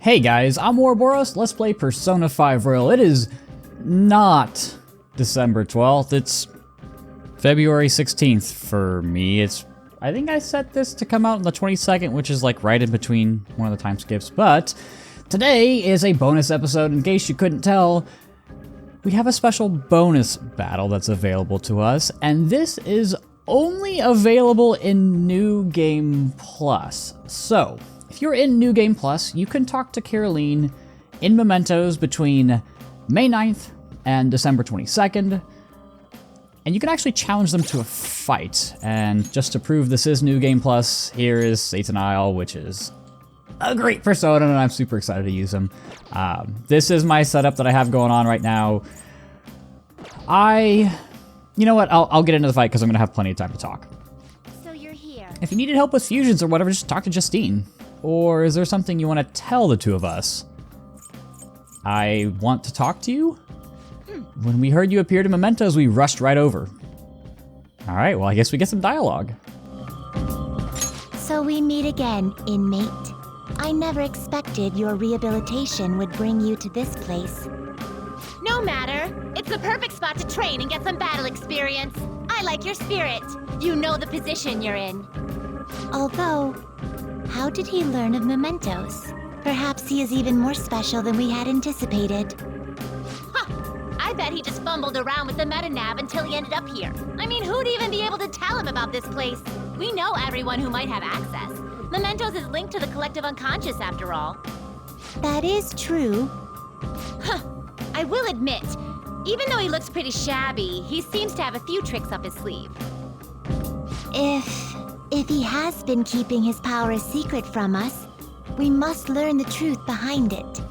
Hey guys, I'm Ouroboros. Let's play Persona 5 Royal. It is not December 12th. It's February 16th for me. I think I set this to come out on the 22nd, which is like right in between one of the time skips. But today is a bonus episode. In case you couldn't tell, we have a special bonus battle that's available to us, and this is only available in New Game Plus. So, if you're in New Game Plus, you can talk to Caroline in Mementos between May 9th and December 22nd, and you can actually challenge them to a fight. And just to prove this is New Game Plus, here is Satan Isle, which is a great Persona, and I'm super excited to use them. This is my setup that I have going on right now. You know what, I'll get into the fight because I'm going to have plenty of time to talk. So you're here. If you needed help with fusions or whatever, just talk to Justine. Or is there something you want to tell the two of us? I want to talk to you? When we heard you appeared in Mementos, we rushed right over. All right, well, I guess we get some dialogue. So we meet again, inmate. I never expected your rehabilitation would bring you to this place. No matter. It's the perfect spot to train and get some battle experience. I like your spirit. You know the position you're in. Although, how did he learn of Mementos? Perhaps he is even more special than we had anticipated. I bet he just fumbled around with the metanav until he ended up here. I mean, who'd even be able to tell him about this place? We know everyone who might have access. Mementos is linked to the collective unconscious, after all. That is true. I will admit, even though he looks pretty shabby, he seems to have a few tricks up his sleeve. If he has been keeping his power a secret from us, we must learn the truth behind it.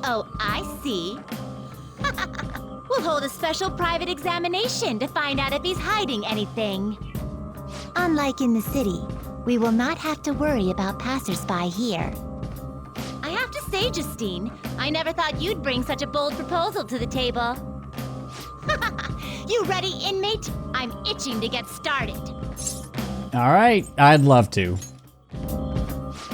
Oh, I see. We'll hold a special private examination to find out if he's hiding anything. Unlike in the city, we will not have to worry about passersby here. I have to say, Justine, I never thought you'd bring such a bold proposal to the table. You ready, inmate? I'm itching to get started. All right, I'd love to.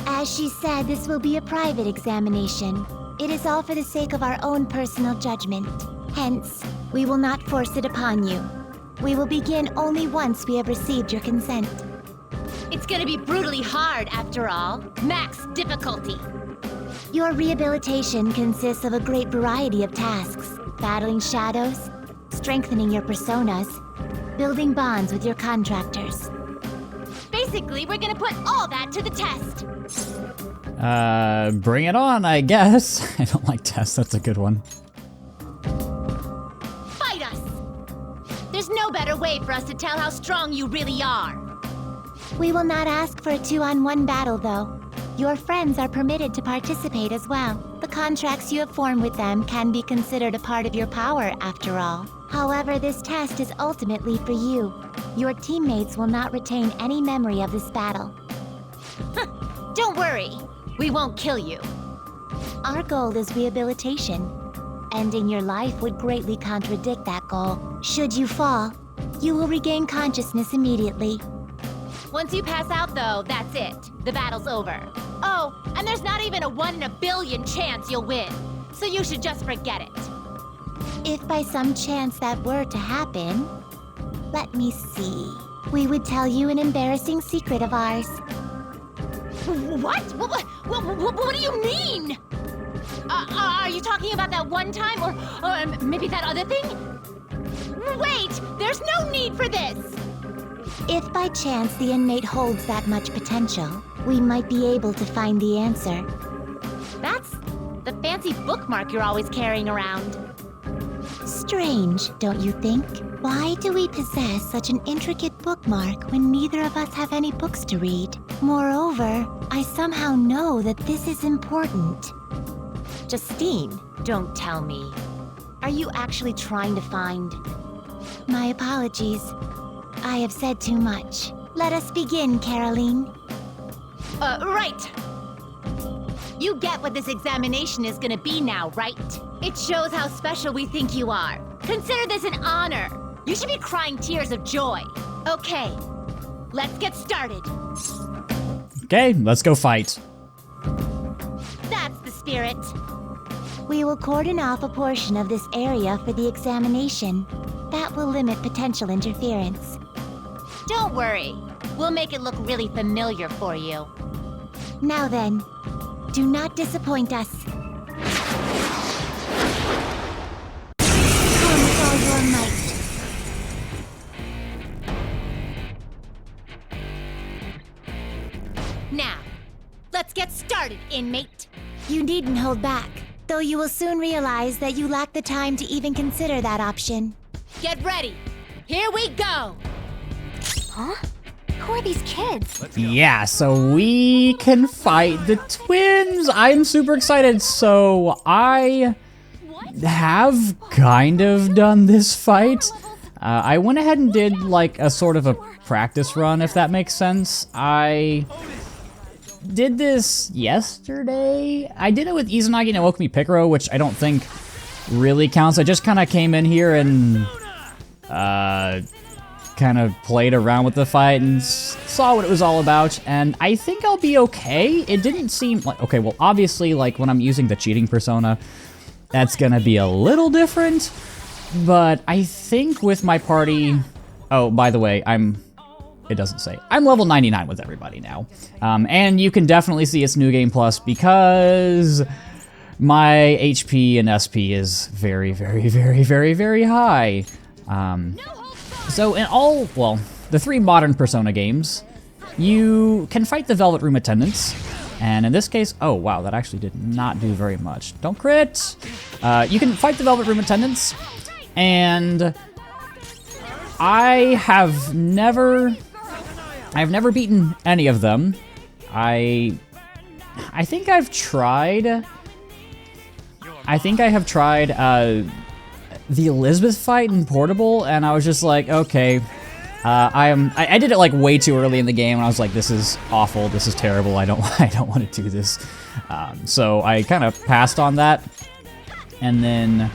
As she said, this will be a private examination. It is all for the sake of our own personal judgment. Hence, we will not force it upon you. We will begin only once we have received your consent. It's gonna be brutally hard, after all. Max difficulty. Your rehabilitation consists of a great variety of tasks. Battling shadows, strengthening your personas, building bonds with your contractors. Basically, we're gonna put all that to the test. Bring it on, I guess. I don't like tests, that's a good one. Fight us! There's no better way for us to tell how strong you really are. We will not ask for a 2-on-1 battle, though. Your friends are permitted to participate as well. The contracts you have formed with them can be considered a part of your power, after all. However, this test is ultimately for you. Your teammates will not retain any memory of this battle. Don't worry, we won't kill you. Our goal is rehabilitation. Ending your life would greatly contradict that goal. Should you fall, you will regain consciousness immediately. Once you pass out, though, that's it. The battle's over. Oh, and there's not even a 1 in a billion chance you'll win. So you should just forget it. If by some chance that were to happen, let me see. We would tell you an embarrassing secret of ours. What? What do you mean? Are you talking about that one time, or maybe that other thing? Wait, there's no need for this! If by chance the inmate holds that much potential, we might be able to find the answer. That's the fancy bookmark you're always carrying around. Strange, don't you think? Why do we possess such an intricate bookmark when neither of us have any books to read? Moreover, I somehow know that this is important. Justine, don't tell me. Are you actually trying to find... My apologies. I have said too much. Let us begin, Caroline. Right. You get what this examination is gonna be now, right? It shows how special we think you are. Consider this an honor. You should be crying tears of joy. Okay, let's get started. Okay, let's go fight. That's the spirit. We will cordon off a portion of this area for the examination. That will limit potential interference. Don't worry. We'll make it look really familiar for you. Now then, do not disappoint us. Come with all your might. Now, let's get started, inmate. You needn't hold back, though you will soon realize that you lack the time to even consider that option. Get ready. Here we go. Huh? Who are these kids? Yeah, so we can fight the twins. I'm super excited. So I have kind of done this fight. I went ahead and did like a sort of a practice run, if that makes sense. I did this yesterday. I did it with Izanagi no Okami Picaro, which I don't think really counts. I just kind of came in here and kind of played around with the fight and saw what it was all about, and I think I'll be okay. It didn't seem like... Okay, well, obviously, like, when I'm using the cheating persona, that's gonna be a little different, but I think with my party... Oh, by the way, It doesn't say. I'm level 99 with everybody now. And you can definitely see it's New Game Plus because my HP and SP is very, very, very, very, very high. So in all, well, the 3 modern Persona games, you can fight the Velvet Room attendants. And in this case, oh wow, that actually did not do very much. Don't crit! You can fight the Velvet Room attendants, and I've never beaten any of them. I think I have tried the Elizabeth fight in Portable, and I was just like, okay, I did it like way too early in the game, and I was like, this is awful, this is terrible, I don't want to do this. So I kind of passed on that, and then,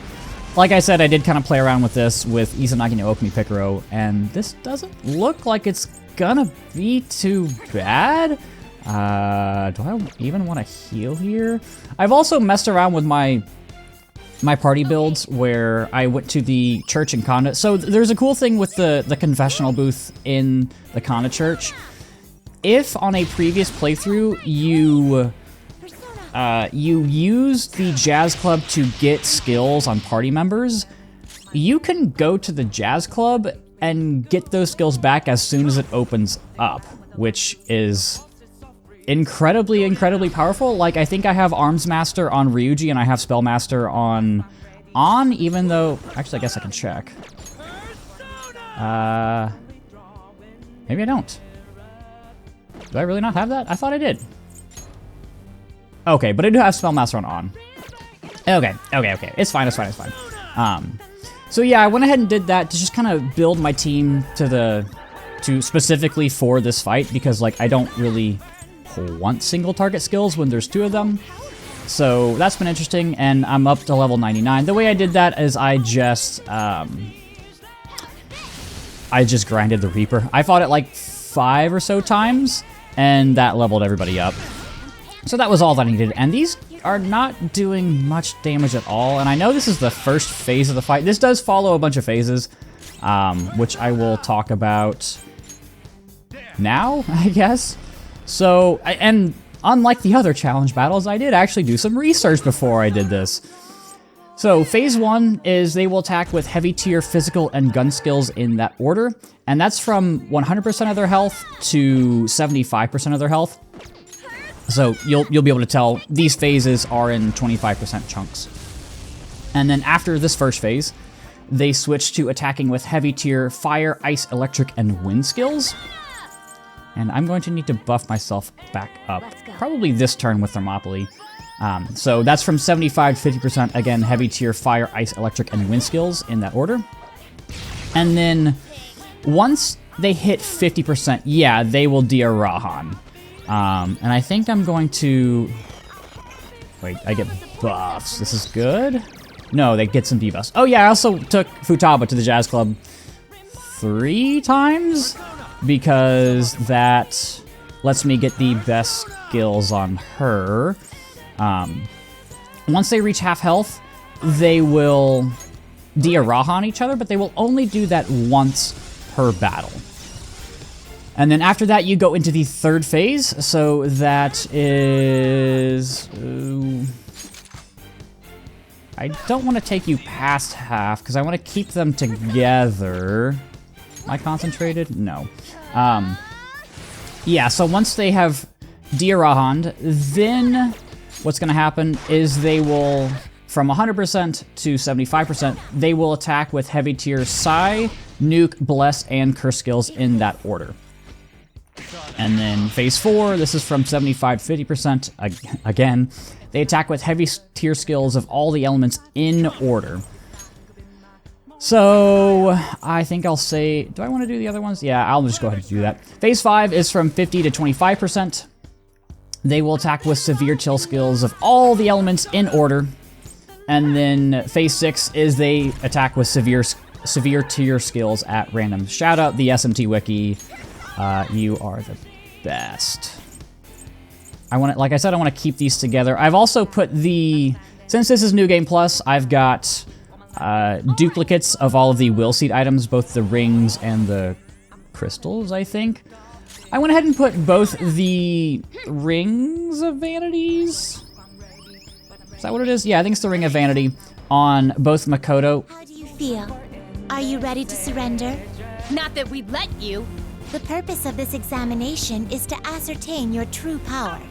like I said, I did kind of play around with this with Izanagi no Okami Picaro, and this doesn't look like it's gonna be too bad. Do I even want to heal here? I've also messed around with my party builds where I went to the church and convent. So there's a cool thing with the confessional booth in the convent church. If on a previous playthrough you use the jazz club to get skills on party members, you can go to the jazz club and get those skills back as soon as it opens up, which is incredibly, incredibly powerful. Like, I think I have Arms Master on Ryuji and I have Spell Master on even though... Actually, I guess I can check. Maybe I don't. Do I really not have that? I thought I did. Okay, but I do have Spell Master on. Okay. It's fine. So yeah, I went ahead and did that to just kind of build my team to specifically for this fight, because like I don't really want single target skills when there's 2 of them. So that's been interesting, and I'm up to level 99. The way I did that is I just grinded the Reaper. I fought it like 5 or so times, and that leveled everybody up. So that was all that I needed, and these are not doing much damage at all, and I know this is the first phase of the fight. This does follow a bunch of phases, which I will talk about now, I guess. So, and unlike the other challenge battles, I did actually do some research before I did this. So, phase 1 is they will attack with heavy tier physical and gun skills in that order, and that's from 100% of their health to 75% of their health. So you'll be able to tell these phases are in 25% chunks. And then after this first phase, they switch to attacking with heavy tier fire, ice, electric, and wind skills. And I'm going to need to buff myself back up. Probably this turn with Thermopylae. So that's from 75 to 50%, again, heavy tier fire, ice, electric, and wind skills in that order. And then once they hit 50%, yeah, they will Dia Rahan. And I think I'm going to... Wait, I get buffs. This is good? No, they get some debuffs. Oh yeah, I also took Futaba to the Jazz Club 3 times, because that lets me get the best skills on her. Once they reach half health, they will Dia-Raha on each other, but they will only do that once per battle. And then after that, you go into the third phase, so that is... I don't want to take you past half, because I want to keep them together. Am I concentrated? No. Yeah, so once they have Dia-Raha'd, then what's going to happen is they will, from 100% to 75%, they will attack with heavy tier Psi, Nuke, Bless, and Curse skills in that order. And then phase 4, this is from 75 to 50%. Again, they attack with heavy tier skills of all the elements in order. So I think I'll say, do I want to do the other ones? Yeah, I'll just go ahead and do that. Phase 5 is from 50 to 25%. They will attack with severe chill skills of all the elements in order. And then phase 6 is they attack with severe tier skills at random. Shout out the SMT Wiki. You are the best. Like I said, I want to keep these together. I've also put since this is New Game Plus, I've got duplicates of all of the will seed items, both the rings and the crystals, I think. I went ahead and put both the rings of vanities. Is that what it is? Yeah, I think it's the ring of vanity on both Makoto. How do you feel? Are you ready to surrender? Not that we'd let you. The purpose of this examination is to ascertain your true power.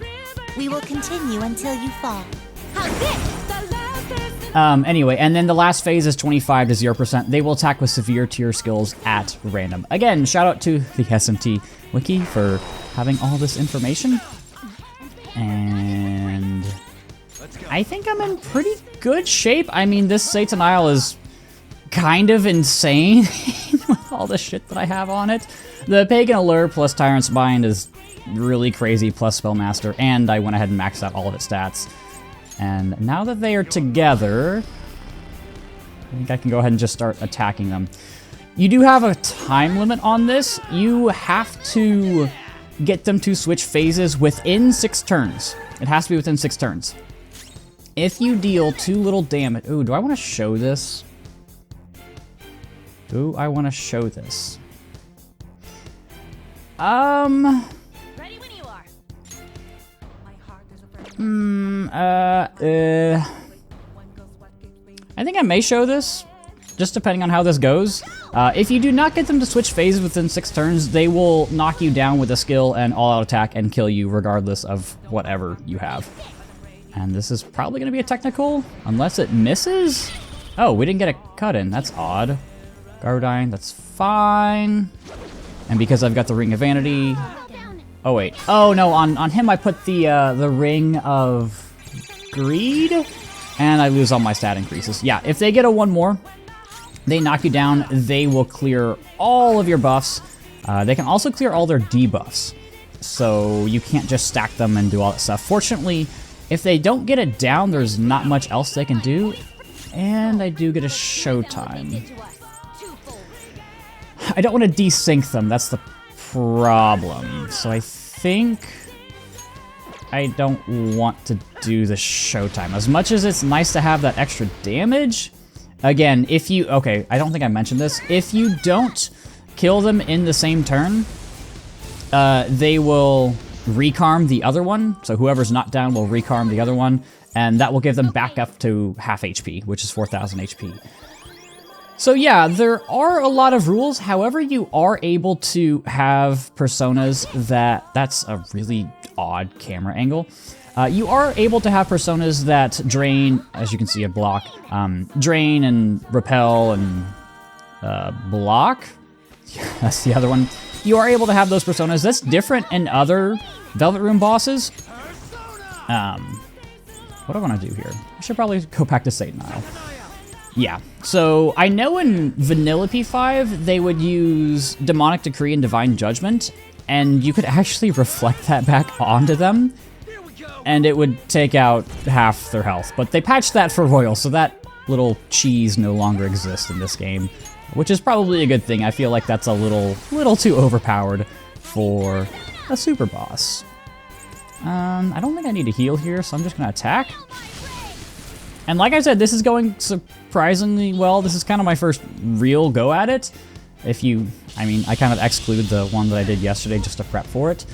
We will continue until you fall. How's this? Anyway, and then the last phase is 25 to 0%. They will attack with severe tier skills at random. Again, shout out to the SMT Wiki for having all this information. And I think I'm in pretty good shape. I mean, this Satan Isle is kind of insane with all the shit that I have on it. The Pagan Allure plus Tyrant's Bind is really crazy, plus Spellmaster, and I went ahead and maxed out all of its stats. And now that they are together, I think I can go ahead and just start attacking them. You do have a time limit on this. You have to get them to switch phases within 6 turns. It has to be within 6 turns. If you deal too little damage... Ooh, do I want to show this? Do I want to show this? Ready when you are. I think I may show this, just depending on how this goes. If you do not get them to switch phases within 6 turns, they will knock you down with a skill and all-out attack and kill you regardless of whatever you have. And this is probably going to be a technical, unless it misses? Oh, we didn't get a cut in. That's odd. Gardyne, that's fine. And because I've got the Ring of Vanity... Oh, wait. Oh, no, on him I put the Ring of Greed, and I lose all my stat increases. Yeah, if they get a 1 more, they knock you down, they will clear all of your buffs. They can also clear all their debuffs, so you can't just stack them and do all that stuff. Fortunately, if they don't get it down, there's not much else they can do, and I do get a showtime. I don't want to desync them, that's the problem. So I think I don't want to do the showtime. As much as it's nice to have that extra damage, again, if you... Okay, I don't think I mentioned this. If you don't kill them in the same turn, they will recarm the other one. So whoever's not down will recarm the other one, and that will give them back up to half HP, which is 4,000 HP. So yeah, there are a lot of rules. However, you are able to have personas that's a really odd camera angle. You are able to have personas that drain, as you can see, a block, drain and repel and block. That's the other one. You are able to have those personas. That's different in other Velvet Room bosses. What do I want to do here? I should probably go back to Satan Isle. Yeah, so I know in Vanilla P5 they would use Demonic Decree and Divine Judgment, and you could actually reflect that back onto them, and it would take out half their health. But they patched that for Royal, so that little cheese no longer exists in this game, which is probably a good thing. I feel like that's a little too overpowered for a super boss. I don't think I need to heal here, so I'm just gonna attack. And like I said, this is going surprisingly well. This is kind of my first real go at it. I mean, I kind of exclude the one that I did yesterday just to prep for it.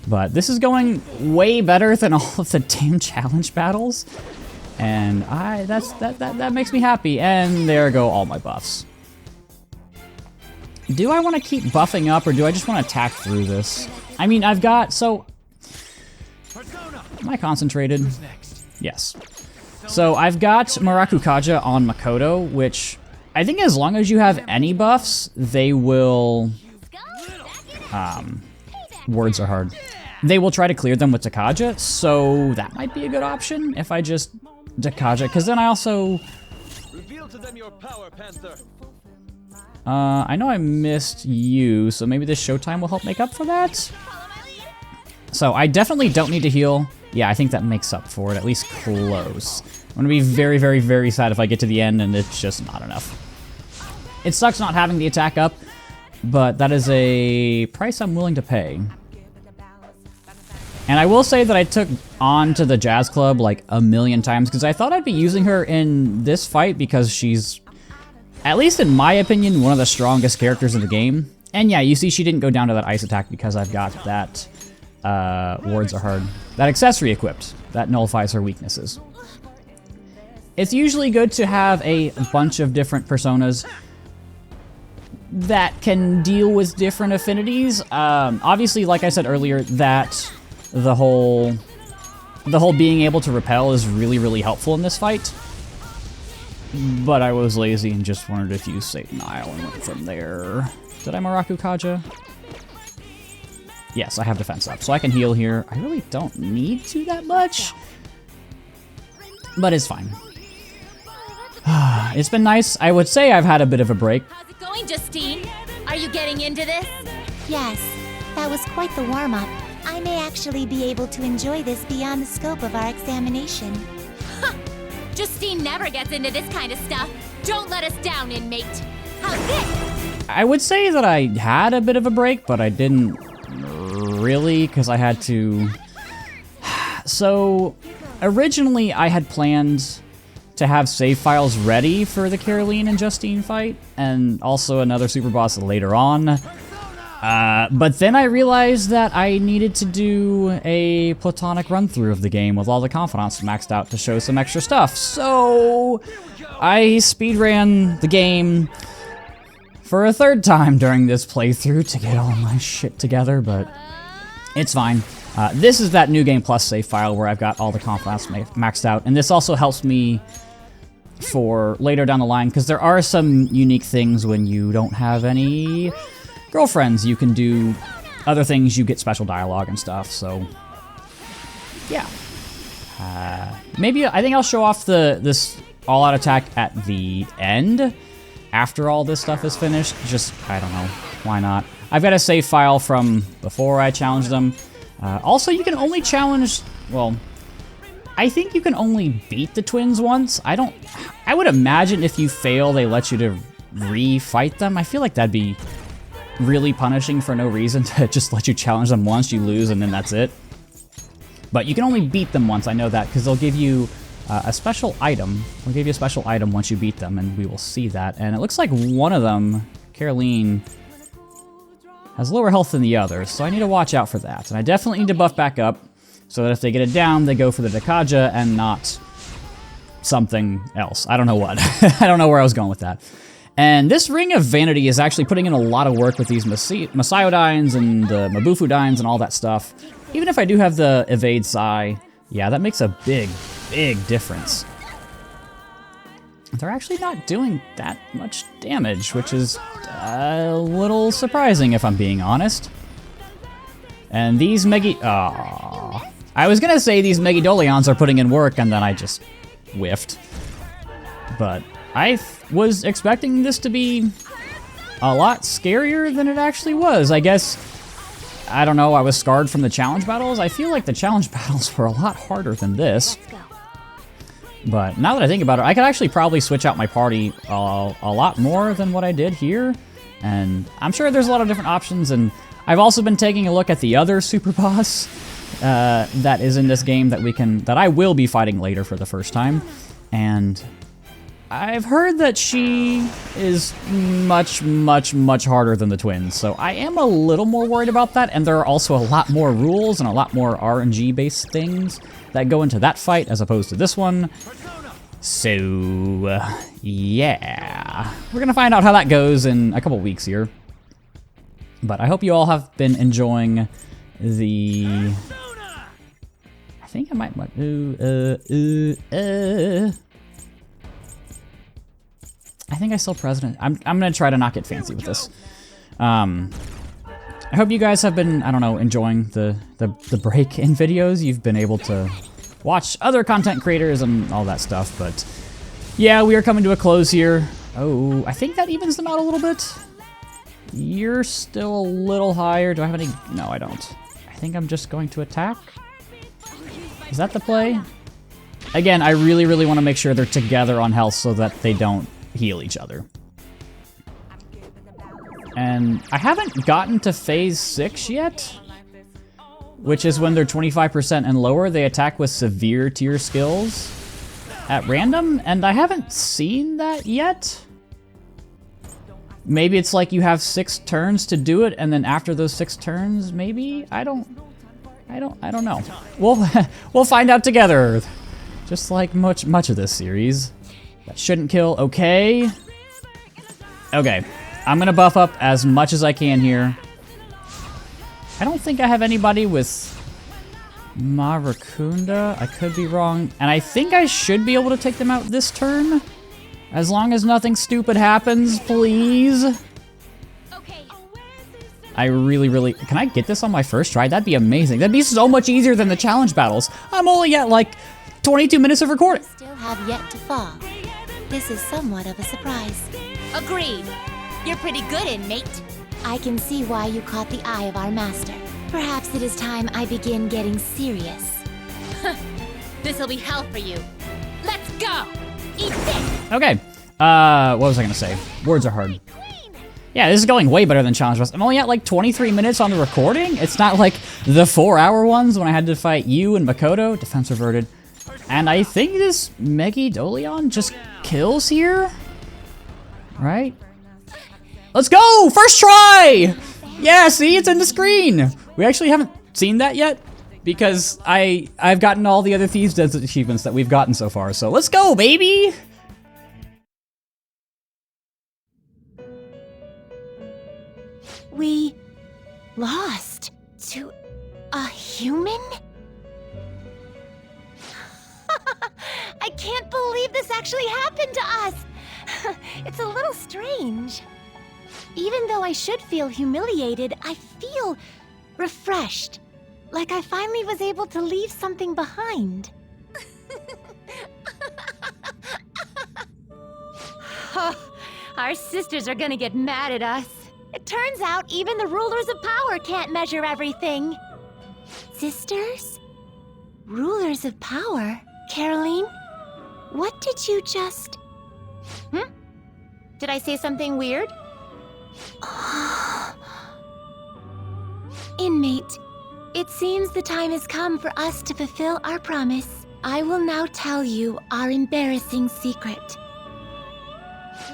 But this is going way better than all of the damn challenge battles. And that makes me happy. And there go all my buffs. Do I want to keep buffing up, or do I just want to attack through this? I mean, I've got, so... Am I concentrated? Yes. So I've got Marakukaja on Makoto, which I think as long as you have any buffs, they will... words are hard. They will try to clear them with Takaja, so that might be a good option if I just Takaja, because then I also... Reveal to them your power, Panther. I know I missed you, so maybe this showtime will help make up for that? So I definitely don't need to heal. Yeah, I think that makes up for it, at least close. I'm gonna be very, very, very sad if I get to the end and it's just not enough. It sucks not having the attack up, but that is a price I'm willing to pay. And I will say that I took on to the Jazz Club like a million times because I thought I'd be using her in this fight because she's, at least in my opinion, one of the strongest characters in the game. And yeah, you see she didn't go down to that ice attack because I've got that, words are hard, that accessory equipped that nullifies her weaknesses. It's usually good to have a bunch of different personas that can deal with different affinities. Obviously, like I said earlier, that the whole being able to repel is really, really helpful in this fight. But I was lazy and just wanted to use Satan Isle and went from there. Did I Marakukaja? Yes, I have defense up, so I can heal here. I really don't need to that much, but it's fine. It's been nice. I would say I've had a bit of a break. How's it going, Justine? Are you getting into this? Yes, that was quite the warm-up. I may actually be able to enjoy this beyond the scope of our examination. Justine never gets into this kind of stuff. Don't let us down, inmate. How's this? I would say that I had a bit of a break, but I didn't really, because I had to... So, originally I had planned to have save files ready for the Caroline and Justine fight, and also another super boss later on. But then I realized that I needed to do a platonic run-through of the game with all the confidants maxed out to show some extra stuff. So I speedran the game for a third time during this playthrough to get all my shit together, but it's fine. This is that New Game Plus save file where I've got all the confidants maxed out, and this also helps me for later down the line, because there are some unique things when you don't have any girlfriends. You can do other things, you get special dialogue and stuff, so yeah. Maybe, I think I'll show off this all-out attack at the end, after all this stuff is finished. Just, I don't know, why not? I've got a save file from before I challenged them. Also, you can only challenge, well, I think you can only beat the twins once. I would imagine if you fail, they let you to re-fight them. I feel like that'd be really punishing for no reason to just let you challenge them once, you lose, and then that's it. But you can only beat them once, I know that, because they'll give you a special item. They'll give you a special item once you beat them, and we will see that. And it looks like one of them, Caroline, has lower health than the others, so I need to watch out for that. And I definitely need to buff back up, so that if they get it down, they go for the Dakaja and not something else. I don't know what. I don't know where I was going with that. And this Ring of Vanity is actually putting in a lot of work with these Masayodynes and the Mabufudynes and all that stuff. Even if I do have the Evade Sai, yeah, that makes a big, big difference. They're actually not doing that much damage, which is a little surprising if I'm being honest. And these I was gonna say these Megidolions are putting in work, and then I just whiffed. But I was expecting this to be a lot scarier than it actually was. I guess, I don't know, I was scarred from the challenge battles. I feel like the challenge battles were a lot harder than this. But now that I think about it, I could actually probably switch out my party a lot more than what I did here. And I'm sure there's a lot of different options, and I've also been taking a look at the other super boss that is in this game that I will be fighting later for the first time, and I've heard that she is much, much, much harder than the twins, so I am a little more worried about that, and there are also a lot more rules and a lot more RNG-based things that go into that fight as opposed to this one. So, yeah. We're gonna find out how that goes in a couple weeks here. But I hope you all have been enjoying the... I think I might... I think I still president. I'm gonna try to not get fancy with this. I hope you guys have been, I don't know, enjoying the break in videos. You've been able to watch other content creators and all that stuff, but yeah, we are coming to a close here. Oh, I think that evens them out a little bit. You're still a little higher. Do I have any? No, I don't. I think I'm just going to attack. Is that the play? Again, I really, really want to make sure they're together on health so that they don't heal each other. And I haven't gotten to phase 6 yet, which is when they're 25% and lower, they attack with severe tier skills at random, and I haven't seen that yet. Maybe it's like you have 6 turns to do it, and then after those 6 turns, maybe? I don't know. We'll find out together. Just like much of this series. That shouldn't kill, okay. Okay, I'm gonna buff up as much as I can here. I don't think I have anybody with Maracunda. I could be wrong. And I think I should be able to take them out this turn. As long as nothing stupid happens, please. Okay. I really... Can I get this on my first try? That'd be amazing. That'd be so much easier than the challenge battles. I'm only at like 22 minutes of recording. Still have yet to fall. This is somewhat of a surprise. Agreed. You're pretty good, inmate. I can see why you caught the eye of our master. Perhaps it is time I begin getting serious. This'll be hell for you. Let's go! Eat this! Okay. What was I gonna say? Words are hard. Yeah, this is going way better than Challenge Boss. I'm only at like 23 minutes on the recording. It's not like the 4-hour ones when I had to fight you and Makoto. Defense reverted. And I think this Megidolion just kills here? Right? Let's go! First try! Yeah, see? It's in the screen! We actually haven't seen that yet, because I've gotten all the other Thieves' Desert achievements that we've gotten so far, so let's go, baby! We lost to a human? I can't believe this actually happened to us! It's a little strange. Even though I should feel humiliated, I feel refreshed. Like I finally was able to leave something behind. Our sisters are gonna get mad at us. It turns out even the rulers of power can't measure everything. Sisters? Rulers of power? Caroline? What did you just... Did I say something weird? Inmate, it seems the time has come for us to fulfill our promise. I will now tell you our embarrassing secret.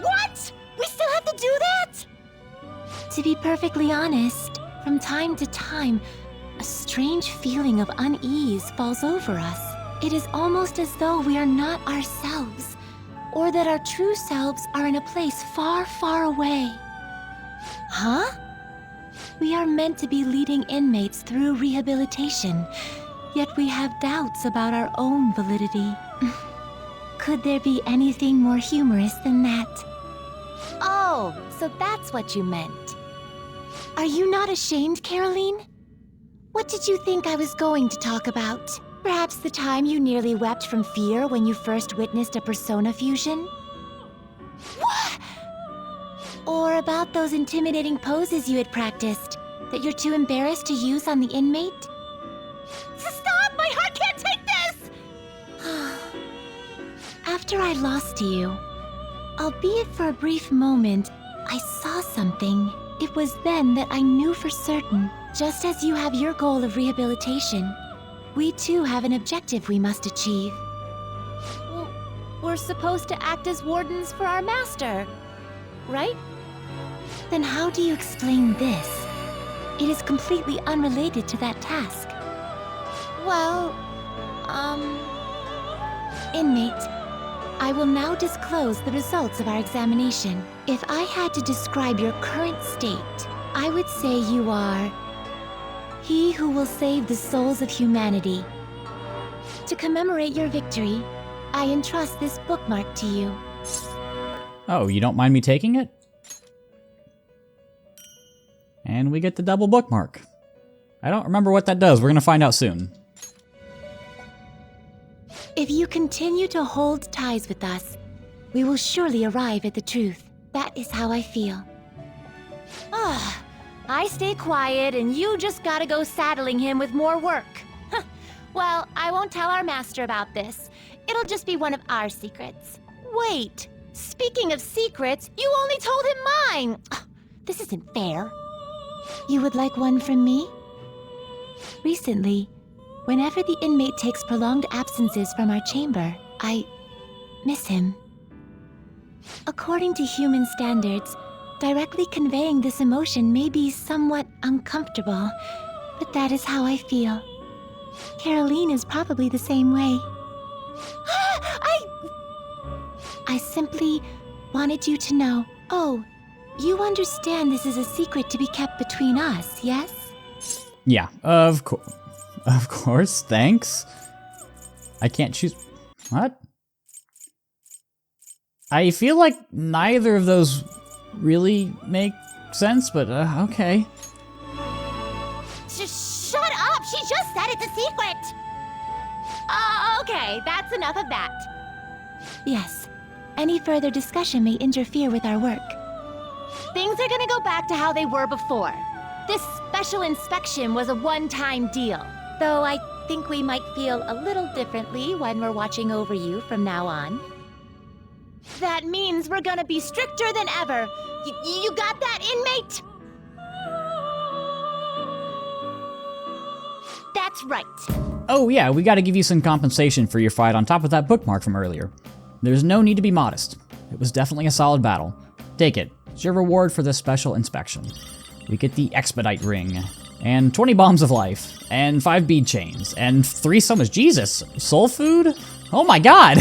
What? We still have to do that? To be perfectly honest, from time to time, a strange feeling of unease falls over us. It is almost as though we are not ourselves, or that our true selves are in a place far, far away. Huh? We are meant to be leading inmates through rehabilitation, yet we have doubts about our own validity. Could there be anything more humorous than that? Oh, so that's what you meant. Are you not ashamed, Caroline? What did you think I was going to talk about? Perhaps the time you nearly wept from fear when you first witnessed a persona fusion? What? Or about those intimidating poses you had practiced that you're too embarrassed to use on the inmate? Stop! My heart can't take this! After I lost you, albeit for a brief moment, I saw something. It was then that I knew for certain, just as you have your goal of rehabilitation, We too have an objective we must achieve. Well, we're supposed to act as wardens for our master, right? Then how do you explain this? It is completely unrelated to that task. Well, Inmate, I will now disclose the results of our examination. If I had to describe your current state, I would say you are he who will save the souls of humanity. To commemorate your victory, I entrust this bookmark to you. Oh, you don't mind me taking it? And we get the double bookmark. I don't remember what that does. We're gonna find out soon. If you continue to hold ties with us, we will surely arrive at the truth. That is how I feel. I stay quiet and you just gotta go saddling him with more work. Huh. Well, I won't tell our master about this. It'll just be one of our secrets. Wait, speaking of secrets, you only told him mine. This isn't fair. You would like one from me? Recently, whenever the inmate takes prolonged absences from our chamber, I miss him. According to human standards, directly conveying this emotion may be somewhat uncomfortable, but that is how I feel. Caroline is probably the same way. I simply wanted you to know. Oh, you understand this is a secret to be kept between us, yes? Yeah, of course, thanks. I can't choose... What? I feel like neither of those really make sense, but okay. Shut up! She just said it's a secret! Okay, that's enough of that. Yes. Any further discussion may interfere with our work. Things are gonna go back to how they were before. This special inspection was a one-time deal, though I think we might feel a little differently when we're watching over you from now on. That means we're gonna be stricter than ever. You got that, inmate? That's right. Oh yeah, we gotta give you some compensation for your fight on top of that bookmark from earlier. There's no need to be modest. It was definitely a solid battle. Take it. It's your reward for this special inspection. We get the Expedite Ring, and 20 Bombs of Life, and 5 bead chains, and 3 summons. Jesus! Soul food? Oh my god!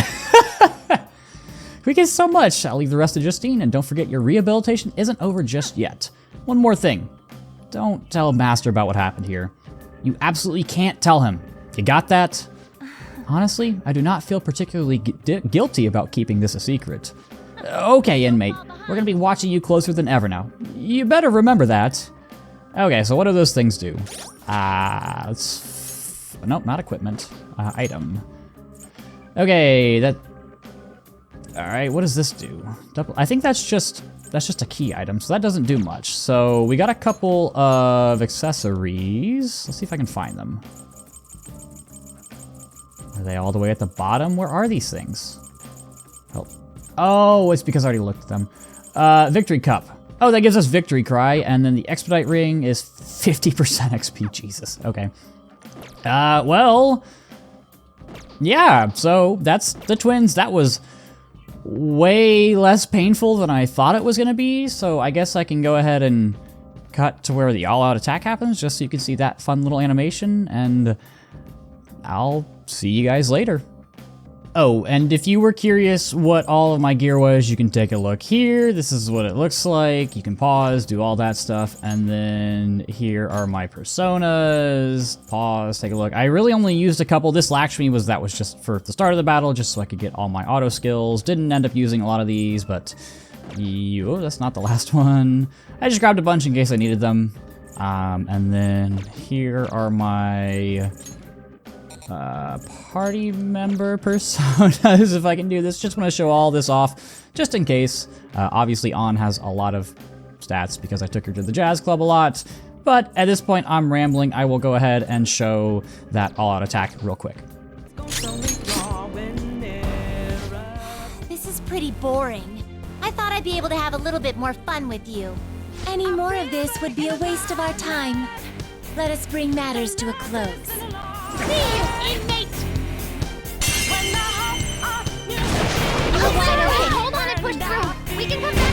We get so much. I'll leave the rest to Justine, and don't forget your rehabilitation isn't over just yet. One more thing. Don't tell Master about what happened here. You absolutely can't tell him. You got that? Honestly, I do not feel particularly guilty about keeping this a secret. Okay, inmate. We're gonna be watching you closer than ever now. You better remember that. Okay, so what do those things do? Nope, not equipment. Item. Okay, that... Alright, what does this do? I think that's just a key item, so that doesn't do much. So we got a couple of accessories. Let's see if I can find them. Are they all the way at the bottom? Where are these things? Oh, it's because I already looked at them. Victory Cup. Oh, that gives us Victory Cry, and then the Expedite Ring is 50% XP. Jesus. Okay. Well... Yeah, so that's the twins. That was way less painful than I thought it was going to be, so I guess I can go ahead and cut to where the all-out attack happens, just so you can see that fun little animation, and I'll see you guys later. Oh, and if you were curious what all of my gear was, you can take a look here. This is what it looks like. You can pause, do all that stuff, and then here are my personas. Pause, take a look. I really only used a couple. This Lakshmi was just for the start of the battle, just so I could get all my auto skills. Didn't end up using a lot of these, but oh, that's not the last one. I just grabbed a bunch in case I needed them. And then here are my party member personas, if I can do this. Just want to show all this off, just in case. Obviously, An has a lot of stats because I took her to the jazz club a lot, but at this point, I'm rambling. I will go ahead and show that all-out attack real quick. This is pretty boring. I thought I'd be able to have a little bit more fun with you. Any more of this would be a waste of our time. Let us bring matters to a close. Innate! Oh, wait, hold on and push through. We can come back.